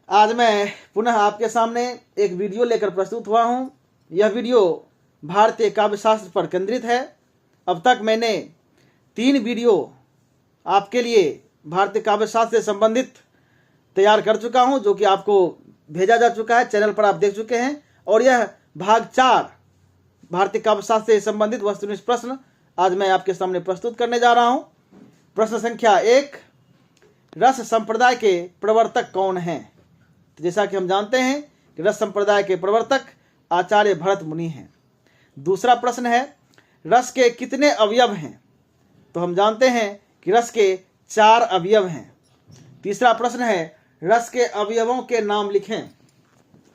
आज मैं पुनः आपके सामने एक वीडियो लेकर प्रस्तुत हुआ हूं। यह वीडियो भारतीय काव्य शास्त्र पर केंद्रित है। अब तक मैंने 3 वीडियो आपके लिए भारतीय काव्य शास्त्र से संबंधित तैयार कर चुका हूं, जो कि आपको भेजा जा चुका है, चैनल पर आप देख चुके हैं। और यह भाग 4 भारतीय काव्य शास्त्र से संबंधित वस्तुनिष्ठ प्रश्न आज मैं आपके सामने प्रस्तुत करने जा रहा हूं। प्रश्न संख्या 1, रस संप्रदाय के प्रवर्तक कौन हैं? तो जैसा कि हम जानते हैं कि रस संप्रदाय के प्रवर्तक आचार्य भरत मुनि हैं। दूसरा प्रश्न है, रस के कितने अवयव हैं? तो हम जानते हैं कि रस के 4 अवयव हैं। तीसरा प्रश्न है, रस के अवयवों के नाम लिखें।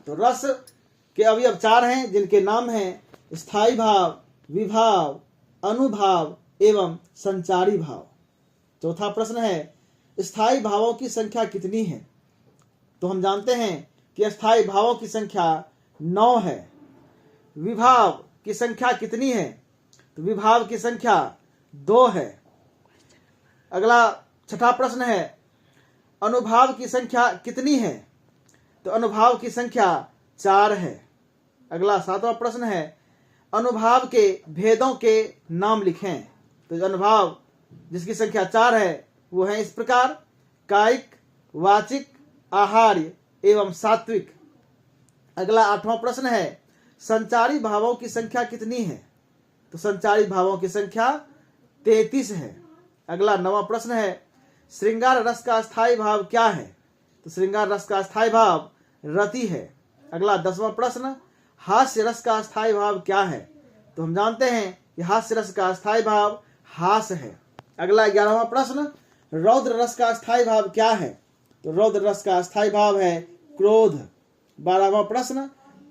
तो रस के अवयव 4 हैं, जिनके नाम हैं स्थायी भाव, विभाव, अनुभाव एवं संचारी भाव। चौथा प्रश्न है, स्थायी भावों की संख्या कितनी है? तो हम जानते हैं कि स्थायी भावों की संख्या 9 है। विभाव की संख्या कितनी है? तो विभाव की संख्या 2 है। अगला 6ठा प्रश्न है, अनुभाव की संख्या कितनी है? तो अनुभाव की संख्या 4 है। अगला 7वां प्रश्न है, अनुभाव के भेदों के नाम लिखें। तो अनुभाव जिसकी संख्या 4 है वो है इस प्रकार: कायिक, वाचिक, आहार्य एवं सात्विक। अगला 8वां प्रश्न है, संचारी भावों की संख्या कितनी है? तो संचारी भावों की संख्या 33 है। अगला 9वां प्रश्न है, श्रृंगार रस का स्थायी भाव क्या है? तो श्रृंगार रस का स्थायी भाव रति है। अगला 10वां प्रश्न, हास्य रस का स्थायी भाव क्या है? तो हम जानते हैं कि हास्य रस का स्थायी भाव हास है। अगला 11वां प्रश्न, रौद्र रस का स्थायी भाव क्या है? तो रौद्र रस का स्थायी भाव है क्रोध। 12वां प्रश्न,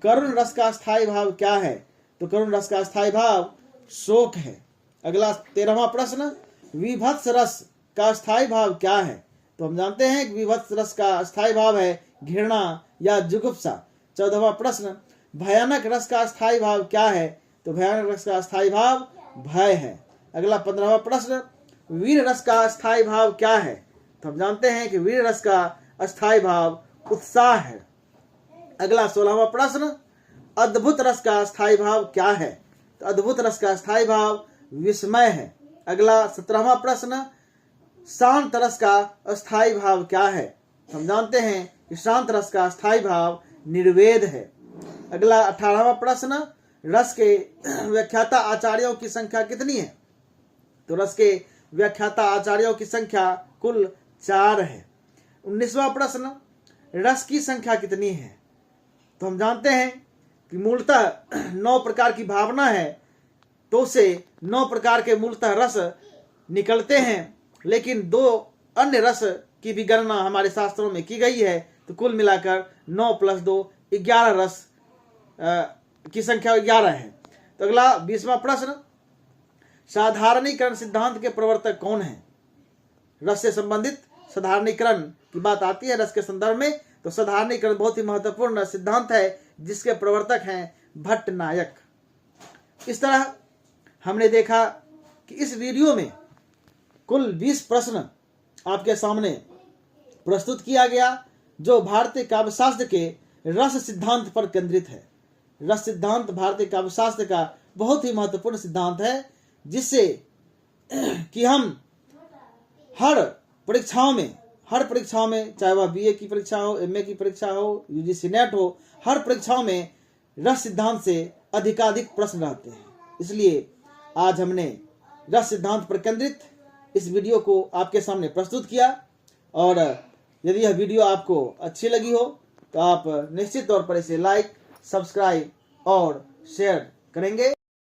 करुण रस का स्थायी भाव क्या है? तो करुण रस का स्थायी भाव शोक है। अगला 13वां प्रश्न, विभत्स रस का स्थायी भाव क्या है? तो हम जानते हैं कि विभत्स रस का स्थायी भाव है घृणा या जुगुप्सा। 14वां प्रश्न, भयानक रस का स्थायी भाव क्या है? तो भयानक रस का स्थायी भाव भय है। अगला 15वां प्रश्न, वीर रस का स्थायी भाव क्या है? तो हम जानते हैं कि वीर रस का अस्थायी भाव उत्साह है। अगला 16वां प्रश्न, अद्भुत रस का स्थायी भाव क्या है? तो अद्भुत रस का स्थायी भाव विस्मय है। अगला 17वां प्रश्न, शांत रस का अस्थायी भाव क्या है? हम जानते हैं कि शांत रस का अस्थायी भाव निर्वेद है। अगला 18वां प्रश्न, रस के व्याख्याता आचार्यों की संख्या कितनी है? तो रस के व्याख्याता आचार्यों की संख्या कुल 4 है। 19वां प्रश्न, रस की संख्या कितनी है? तो हम जानते हैं कि मूलतः 9 प्रकार की भावना है, तो से 9 प्रकार के मूलतः रस निकलते हैं, लेकिन 2 अन्य रस की भी गणना हमारे शास्त्रों में की गई है। तो कुल मिलाकर 9 + 2 11 रस की संख्या 11 है। तो अगला 20वां प्रश्न, साधारणीकरण सिद्धांत के प्रवर्तक कौन है? रस से संबंधित साधारणीकरण की बात आती है रस के संदर्भ में, तो साधारणीकरण बहुत ही महत्वपूर्ण सिद्धांत है, जिसके प्रवर्तक हैं भट्ट नायक। इस तरह हमने देखा कि इस वीडियो में कुल 20 प्रश्न आपके सामने प्रस्तुत किया गया, जो भारतीय काव्य शास्त्र के रस सिद्धांत पर केंद्रित है। रस सिद्धांत भारतीय काव्य शास्त्र का बहुत ही महत्वपूर्ण सिद्धांत है, जिससे कि हम हर परीक्षाओं में, चाहे वह बीए की परीक्षा हो, एमए की परीक्षा हो, यूजीसी नेट हो, हर परीक्षाओं में रस सिद्धांत से अधिकाधिक प्रश्न रहते हैं। इसलिए आज हमने रस सिद्धांत पर केंद्रित इस वीडियो को आपके सामने प्रस्तुत किया। और यदि यह वीडियो आपको अच्छी लगी हो तो आप निश्चित तौर पर इसे लाइक, सब्सक्राइब और शेयर करेंगे।